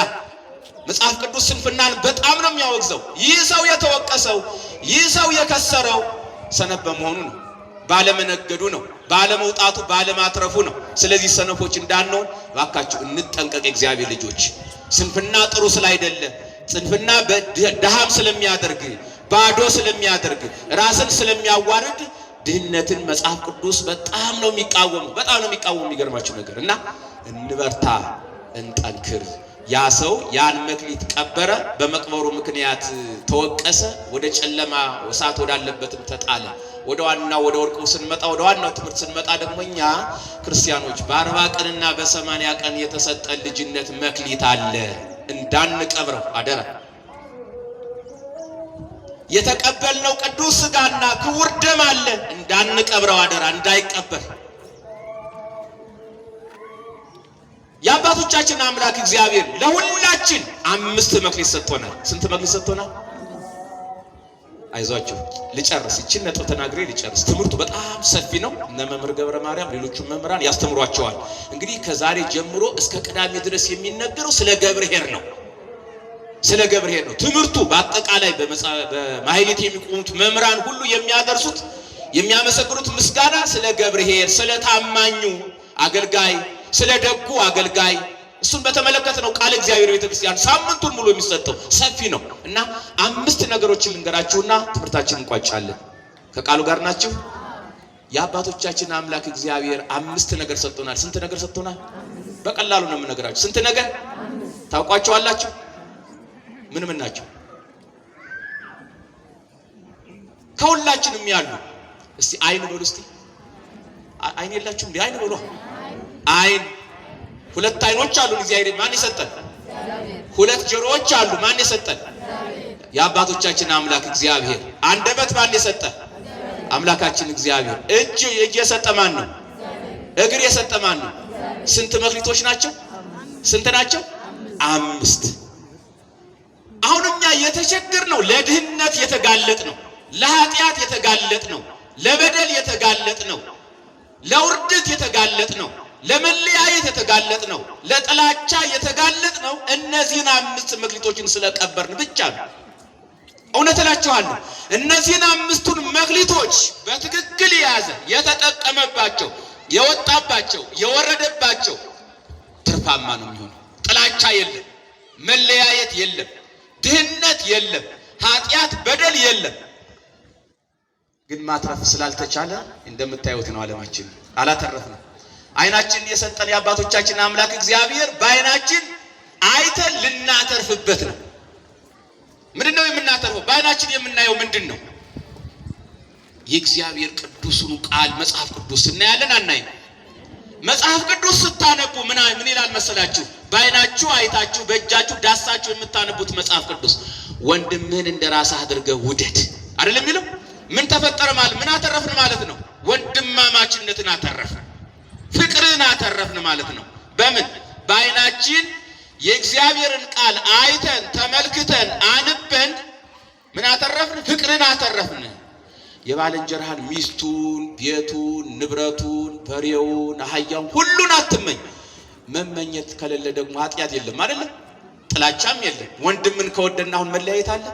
A: መጽሐፍ ቅዱስ ስንፍናን በጣም ነው የሚያወግዘው። ይህ ሰው የተወቀሰው፣ ይህ ሰው የከሰረው ሰነፍ በመሆኑ ነው፣ ባለመነገዱ ነው፣ ባለመውጣቱ፣ ባለማትረፉ ነው። ስለዚህ ሰነፎች እንዳንሆን እባካችሁ እንጠንቀቅ እግዚአብሔር ልጆች። ስንፍና ጥሩ ስላይደለ፣ ስንፍና በድሃም ስለሚያደርግ፣ ባዶ ስለሚያደርግ፣ ራስን ስለሚያዋርድ ድህነትን መጽሐፍ ቅዱስ በጣም ነው የሚቃወመው። በጣም ነው የሚቃወመው። የሚገርማችሁ ነገር እና እንበርታ፣ እንጠንክር። ያ ሰው ያን መክሊት ቀበረ፣ በመቅበሩ ምክንያት ተወቀሰ፣ ወደ ጨለማ እሳት ወዳለበትም ተጣለ። ወደ ወርቁ ስንመጣ፣ ወደ ዋናው ትምህርት ስንመጣ ደግሞ እኛ ክርስቲያኖች በ40 ቀንና በ80 ቀን የተሰጠ ልጅነት መክሊት አለ፣ እንዳንቀብረው አደራ። የተቀበልነው ቅዱስ ሥጋና ክቡር ደም አለ፣ እንዳንቀብረው አደራ፣ እንዳይቀበር። የአባቶቻችን አምላክ እግዚአብሔር ለሁላችን 5 መክሊት ሰጥቶናል። ስንት መክሊት ሰጥቶናል? አይዟችሁ ልጨርስ፣ እቺን ነጥብ ተናግሬ ልጨርስ። ትምህርቱ በጣም ሰፊ ነው። እነ መምህር ገብረ ማርያም ሌሎቹም መምህራን ያስተምሯቸዋል። እንግዲህ ከዛሬ ጀምሮ እስከ ቅዳሜ ድረስ የሚነገረው ስለ ገብርኄር ነው። ስለ ገብርኄር ነው ትምህርቱ። በአጠቃላይ በማህሌት የሚቆሙት መምህራን ሁሉ የሚያደርሱት የሚያመሰግኑት ምስጋና ስለ ገብርኄር፣ ስለ ታማኙ አገልጋይ፣ ስለ ደጉ አገልጋይ እሱን በተመለከተ ነው ቃል እግዚአብሔር ቤተክርስቲያን ሳምንቱን ሙሉ የሚሰጠው ሰፊ ነው እና 5 ነገሮችን ልንገራችሁና ትምህርታችንን እንቋጫለን። ከቃሉ ጋር ናችሁ? የአባቶቻችን አምላክ እግዚአብሔር 5 ነገር ሰጥቶናል። ስንት ነገር ሰጥቶናል? በቀላሉ ነው የምነግራችሁ። ስንት ነገር ታውቋቸዋላችሁ? ምን ናቸው? ከሁላችንም ያሉ እስቲ አይን በሉ። እስቲ አይን የላችሁም እንዴ? አይን በሉ። አይን 2 አይኖች አሉ እግዚአብሔር። ማን የሰጠን? 2 ጆሮዎች አሉ። ማን የሰጠን? የአባቶቻችን አምላክ እግዚአብሔር። አንደበት ማን የሰጠን? አምላካችን እግዚአብሔር። እጅ የሰጠ ማን ነው? እግር የሰጠ ማን ነው? ስንት መክሊቶች ናቸው? ስንት ናቸው? 5። አሁን እኛ የተቸገርነው ለድህነት የተጋለጥ ነው፣ ለኃጢአት የተጋለጥ ነው፣ ለበደል የተጋለጥ ነው፣ ለውርደት የተጋለጥ ነው፣ ለመለያየት የተጋለጥ ነው፣ ለጥላቻ የተጋለጥ ነው። እነዚህን 5 መክሊቶችን ስለቀበርን ብቻ ነው። እውነት እላችኋለሁ እነዚህን 5ቱን መክሊቶች በትክክል የያዘ የተጠቀመባቸው፣ የወጣባቸው፣ የወረደባቸው ትርፋማ ነው የሚሆነው። ጥላቻ የለም፣ መለያየት የለም፣ ድህነት የለም፣ ኃጢአት በደል የለም። ግን ማትረፍ ስላልተቻለ እንደምታዩት ነው ዓለማችን አላተረፍንም። አይናችን የሰጠን የአባቶቻችን አምላክ እግዚአብሔር በአይናችን አይተን ልናተርፍበት ነው። ምንድነው የምናተርፈው? በአይናችን የምናየው ምንድነው? የእግዚአብሔር ቅዱሱን ቃል መጽሐፍ ቅዱስ እናያለን አናይም? መጽሐፍ ቅዱስ ስታነቡ ምን ይላል መሰላችሁ? በአይናችሁ አይታችሁ በእጃችሁ ዳሳችሁ የምታነቡት መጽሐፍ ቅዱስ ወንድምህን እንደራስህ አድርገህ ውደድ አይደለም የሚለው? ምን ተፈጠረ ማለት ምን አተረፍን ማለት ነው? ወንድማማችነትን አተረፍን፣ ፍቅርን አተረፍን ማለት ነው። በምን? በአይናችን የእግዚአብሔርን ቃል አይተን ተመልክተን አንበን ምን አተረፍን? ፍቅርን አተረፍን። የባልንጀራህን ሚስቱን፣ ቤቱን፣ ንብረቱን፣ በሬውን፣ አህያውን ሁሉን አትመኝ። መመኘት ከሌለ ደግሞ ኃጢአት የለም አይደል? ጥላቻም የለም። ወንድምን ከወደድን አሁን መለያየት አለ?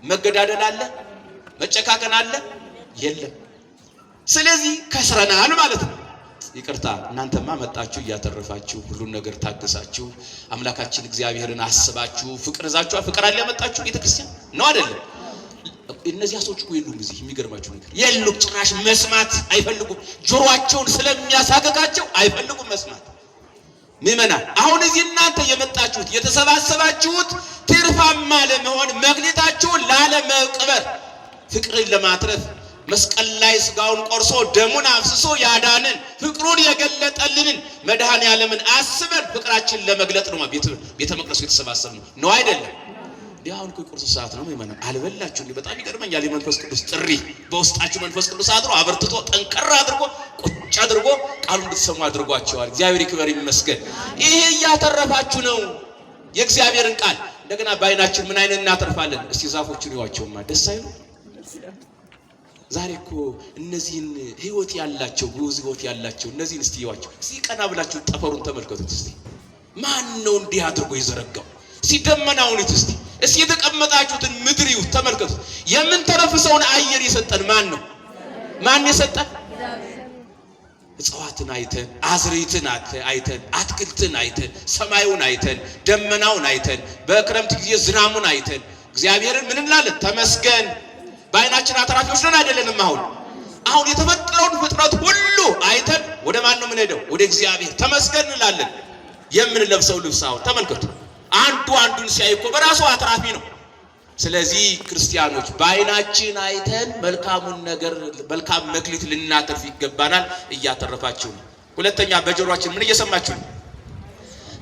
A: መገዳደል አለ? መጨካከን አለ? የለም። ስለዚህ ከስረናል ማለት ነው። ይቅርታ እናንተማ መጣችሁ እያተረፋችሁ ሁሉን ነገር ታገሳችሁ አምላካችን እግዚአብሔርን አስባችሁ ፍቅር ይዛችሁ ፍቅር አለ ያመጣችሁ ቤተክርስቲያን ነው አይደለም? እነዚህ ሰዎች እኮ የሉም። እዚህ የሚገርማችሁ ነገር የሉም። ጭራሽ መስማት አይፈልጉም። ጆሮአቸውን ስለሚያሳቀቃቸው አይፈልጉም መስማት። ምእመናን አሁን እዚህ እናንተ የመጣችሁት የተሰባሰባችሁት ትርፋማ ለመሆን መክሊታችሁን ላለመቅበር ፍቅርን ለማትረፍ መስቀል ላይ ስጋውን ቆርሶ ደሙን አፍስሶ ያዳንን ፍቅሩን የገለጠልንን መድኃኔዓለምን አስበን ፍቅራችንን ለመግለጥ ነው ቤተ መቅደሱ የተሰባሰብነው ነው አይደለም? ዲያውን ቁርስ ሰዓት ነው ማለት አልበላችሁ እንዴ? በጣም ይገርመኛል። የመንፈስ ቅዱስ ጥሪ በውስጣችሁ መንፈስ ቅዱስ አድሮ አበርትቶ ጠንቀር አድርጎ ቁጭ አድርጎ ቃሉን እንድትሰሙ አድርጓቸዋል። እግዚአብሔር ይክበር ይመስገን። ይሄ እያተረፋችሁ ነው የእግዚአብሔርን ቃል። እንደገና በአይናችን ምን አይነት እናተርፋለን? እስቲ ዛፎቹን ይዋቸውማ ደስ አይሉ? ዛሬ እኮ እነዚህን ህይወት ያላቸው ብዙ ህይወት ያላቸው እነዚህን እስቲ ይዋቸው። እስቲ ቀና ብላችሁ ጠፈሩን ተመልከቱት። እስቲ ማን ነው እንዲህ አድርጎ ይዘረጋው? እስቲ ደመናውን እስቲ የተቀመጣችሁትን ምድር ይሁት ተመልከቱ። የምንተነፍሰውን አየር የሰጠን ማን ነው? ማን የሰጠን? እጽዋትን አይተን አዝርዕትን አይተን አትክልትን አይተን ሰማዩን አይተን ደመናውን አይተን በክረምት ጊዜ ዝናሙን አይተን እግዚአብሔርን ምን እንላለን? ተመስገን። በአይናችን አትራፊዎች ነን አይደለንም? አሁን የተፈጠረውን ፍጥረት ሁሉ አይተን ወደ ማን ነው የምንሄደው? ወደ እግዚአብሔር ተመስገን እንላለን። የምንለብሰው ልብስ አሁን ተመልከቱ። አንዱ አንዱን ሲያይ እኮ በራሱ አትራፊ ነው። ስለዚህ ክርስቲያኖች በአይናችን አይተን መልካሙን ነገር መልካም መክሊት ልናተርፍ ይገባናል። እያተረፋችሁ ነው። ሁለተኛ በጆሮአችን ምን እየሰማችሁ ነው?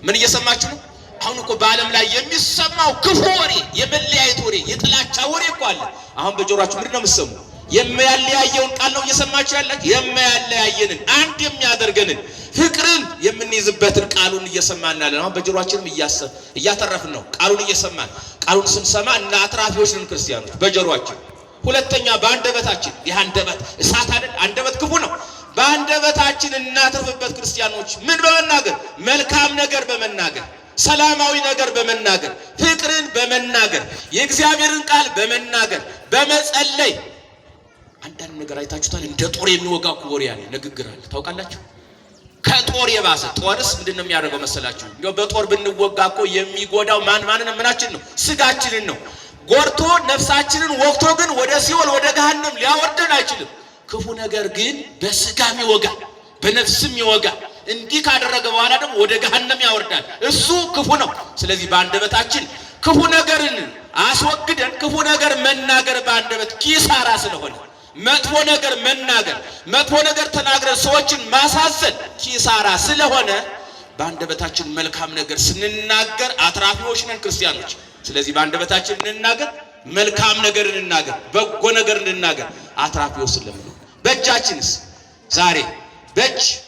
A: ምን እየሰማችሁ ነው? አሁን እኮ በዓለም ላይ የሚሰማው ክፉ ወሬ፣ የመለያየት ወሬ፣ የጥላቻ ወሬ እኮ አለ። አሁን በጆሮአችሁ ምንድን ነው የምትሰሙ? የሚያለያየውን ቃል ነው እየሰማችሁ ያላችሁ? የሚያለያየንን አንድ የሚያደርገንን ፍቅርን የምንይዝበትን ቃሉን እየሰማን ያለን። አሁን በጆሮአችንም እያተረፍን ነው። ቃሉን እየሰማን ቃሉን ስንሰማ እና አትራፊዎች ነን ክርስቲያኖች በጆሮአችን። ሁለተኛ በአንደበታችን። ይህ አንደበት እሳት አይደል? አንደበት ክፉ ነው። በአንደበታችን እናተርፍበት ክርስቲያኖች ምን በመናገር? መልካም ነገር በመናገር ሰላማዊ ነገር በመናገር ፍቅርን በመናገር የእግዚአብሔርን ቃል በመናገር በመጸለይ አንዳንድ ነገር አይታችሁታል። እንደ ጦር የሚወጋ ወሬ ያለ ንግግር አለ ታውቃላችሁ። ከጦር የባሰ ጦርስ ምንድነው የሚያደርገው መሰላችሁ? እንደው በጦር ብንወጋ እኮ የሚጎዳው ማንንም ምናችን ነው? ስጋችንን ነው። ጎርቶ ነፍሳችንን ወቅቶ ግን ወደ ሲኦል ወደ ገሃነም ሊያወርደን አይችልም። ክፉ ነገር ግን በስጋም ይወጋል በነፍስም ይወጋል። እንዲህ ካደረገ በኋላ ደግሞ ወደ ገሃነም ያወርዳል። እሱ ክፉ ነው። ስለዚህ በአንደበታችን ክፉ ነገርን አስወግደን ክፉ ነገር መናገር በአንደበት ኪሳራ ስለሆነ መጥፎ ነገር መናገር መጥፎ ነገር ተናግረን ሰዎችን ማሳዘን ኪሳራ ስለሆነ በአንደበታችን መልካም ነገር ስንናገር አትራፊዎች ነን ክርስቲያኖች። ስለዚህ በአንደበታችን እንናገር፣ መልካም ነገር እንናገር፣ በጎ ነገር እንናገር፣ አትራፊዎች ስለምንሆን። በእጃችንስ ዛሬ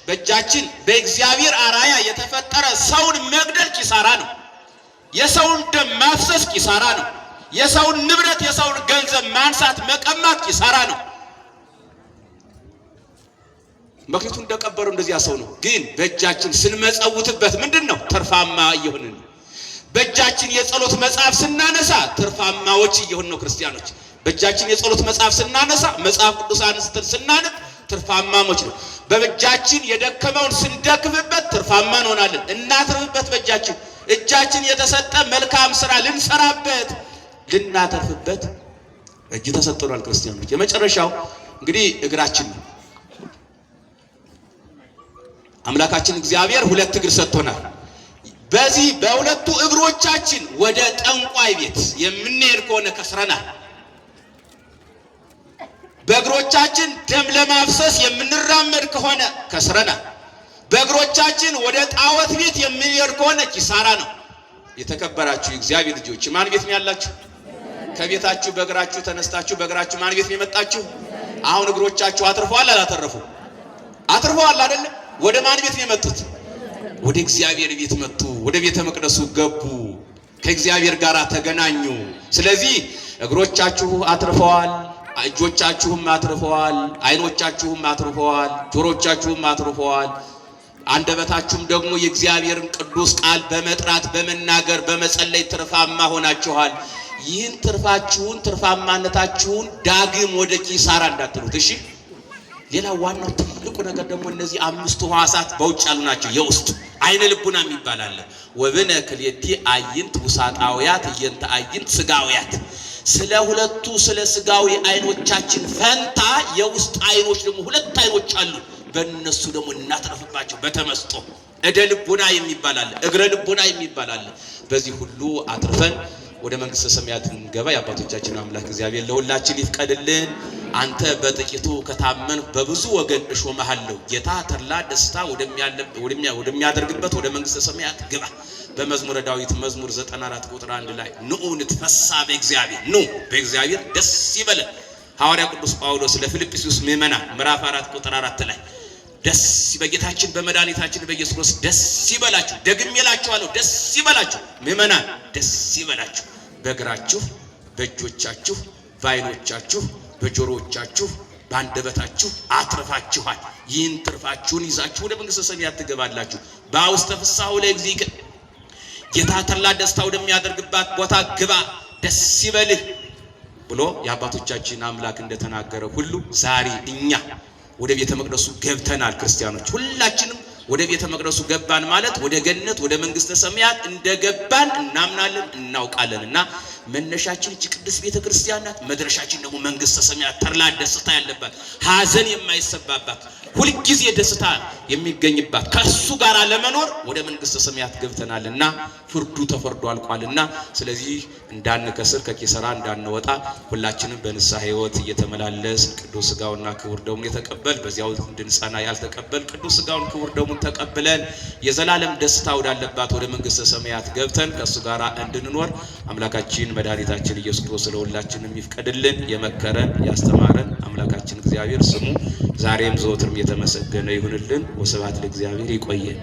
A: በእጃችን በእግዚአብሔር አራያ የተፈጠረ ሰውን መግደል ኪሳራ ነው። የሰውን ደም ማፍሰስ ኪሳራ ነው። የሰውን ንብረት የሰውን ገንዘብ ማንሳት መቀማት ኪሳራ ነው። መክሊቱ እንደቀበሩ እንደዚያ ሰው ነው። ግን በእጃችን ስንመጸውትበት ምንድነው? ትርፋማ እየሆንን ነው። በእጃችን የጸሎት መጽሐፍ ስናነሳ ትርፋማዎች እየሆንን ነው ክርስቲያኖች። በእጃችን የጸሎት መጽሐፍ ስናነሳ መጽሐፍ ቅዱስ አንስተን ስናነብ ትርፋማሞች ነው። በእጃችን የደከመውን ስንደክምበት ትርፋማ እንሆናለን። እናትርፍበት። በእጃችን እጃችን የተሰጠ መልካም ስራ ልንሰራበት ልናተርፍበት እጅ ተሰጥቷል ክርስቲያኖች። የመጨረሻው እንግዲህ እግራችን ነው። አምላካችን እግዚአብሔር ሁለት እግር ሰጥቶናል። በዚህ በሁለቱ እግሮቻችን ወደ ጠንቋይ ቤት የምንሄድ ከሆነ ከስረናል። በእግሮቻችን ደም ለማፍሰስ የምንራመድ ከሆነ ከስረናል። በእግሮቻችን ወደ ጣዖት ቤት የምንሄድ ከሆነ ኪሳራ ነው። የተከበራችሁ እግዚአብሔር ልጆች ማን ቤት ነው ያላችሁ? ከቤታችሁ በእግራችሁ ተነስታችሁ በእግራችሁ ማን ቤት ነው የመጣችሁ? አሁን እግሮቻችሁ አትርፈዋል አላተረፉ? አትርፈዋል አይደል? ወደ ማን ቤት ነው የመጡት? ወደ እግዚአብሔር ቤት መጡ። ወደ ቤተ መቅደሱ ገቡ። ከእግዚአብሔር ጋር ተገናኙ። ስለዚህ እግሮቻችሁ አትርፈዋል፣ እጆቻችሁም አትርፈዋል፣ አይኖቻችሁም አትርፈዋል፣ ጆሮቻችሁም አትርፈዋል። አንደበታችሁም ደግሞ የእግዚአብሔርን ቅዱስ ቃል በመጥራት በመናገር በመጸለይ ትርፋማ ሆናችኋል። ይህን ትርፋችሁን ትርፋማነታችሁን ዳግም ወደ ኪሳራ እንዳትሉት እሺ። ሌላ ዋናው ትልቁ ነገር ደግሞ እነዚህ አምስቱ ሕዋሳት በውጭ ያሉ ናቸው። የውስጥ አይነ ልቡና የሚባል አለ። ወብነ ክልኤቲ አይንት ውሳጣውያት እየንተ አይንት ስጋውያት። ስለ ሁለቱ ስለ ስጋዊ አይኖቻችን ፈንታ የውስጥ አይኖች ደግሞ ሁለት አይኖች አሉ። በእነሱ ደግሞ እናተርፍባቸው በተመስጦ እደ ልቡና የሚባል አለ፣ እግረ ልቡና የሚባል አለ። በዚህ ሁሉ አትርፈን ወደ መንግስተ ሰማያት እንገባ የአባቶቻችን አምላክ እግዚአብሔር ለሁላችን ይፍቀድልን። አንተ በጥቂቱ ከታመን በብዙ ወገን እሾምሃለሁ። ጌታ ተድላ ደስታ ወደሚያደርግበት ወደ መንግስተ ሰማያት ግባ። በመዝሙረ ዳዊት መዝሙር 94 ቁጥር 1 ላይ ንዑ ንትፈሳ በእግዚአብሔር፣ ኑ በእግዚአብሔር ደስ ይበለን። ሐዋርያ ቅዱስ ጳውሎስ ለፊልጵስዩስ ምዕመናን ምዕራፍ 4 ቁጥር 4 ላይ ደስ በጌታችን በመድኃኒታችን በኢየሱስ ክርስቶስ ደስ ይበላችሁ። ደግሜ እላችኋለሁ ደስ ይበላችሁ። ምዕመናን ደስ ይበላችሁ። በእግራችሁ፣ በእጆቻችሁ፣ በዓይኖቻችሁ፣ በጆሮዎቻችሁ፣ በአንደበታችሁ አትርፋችኋል። ይህን ትርፋችሁን ይዛችሁ ወደ መንግስተ ሰማያት ትገባላችሁ። በውስተ ፍስሐሁ ለእግዚእከ፣ ጌታ ተድላ ደስታ ወደሚያደርግባት ቦታ ግባ፣ ደስ ይበልህ ብሎ የአባቶቻችን አምላክ እንደተናገረ ሁሉ ዛሬ እኛ ወደ ቤተ መቅደሱ ገብተናል። ክርስቲያኖች ሁላችንም ወደ ቤተ መቅደሱ ገባን ማለት ወደ ገነት ወደ መንግስተ ሰማያት እንደገባን እናምናለን እናውቃለን። እና መነሻችን እቺ ቅድስት ቤተ ክርስቲያን ናት። መድረሻችን ደግሞ መንግስተ ሰማያት ተድላ ደስታ ያለባት ሐዘን የማይሰባባት ሁልጊዜ ደስታ የሚገኝባት ከእሱ ጋር ለመኖር ወደ መንግስተ ሰማያት ገብተናልና ፍርዱ ተፈርዶ አልቋልና ስለዚህ እንዳንከስር ከኪሳራ እንዳንወጣ ሁላችንም በንስሐ ሕይወት እየተመላለስ ቅዱስ ሥጋውና ክቡር ደሙን የተቀበል በዚያው እንድንጸና ያልተቀበል ቅዱስ ሥጋውን ክቡር ደሙን ተቀብለን የዘላለም ደስታ ወዳለባት ወደ መንግስተ ሰማያት ገብተን ከእሱ ጋር እንድንኖር አምላካችን መድኃኒታችን ኢየሱስ ክርስቶስ ለሁላችንም ይፍቀድልን። የመከረን ያስተማረን አምላካችን እግዚአብሔር ስሙ ዛሬም ዘወትርም የተመሰገነ ይሁንልን። ወስብሐት ለእግዚአብሔር። ይቆየን።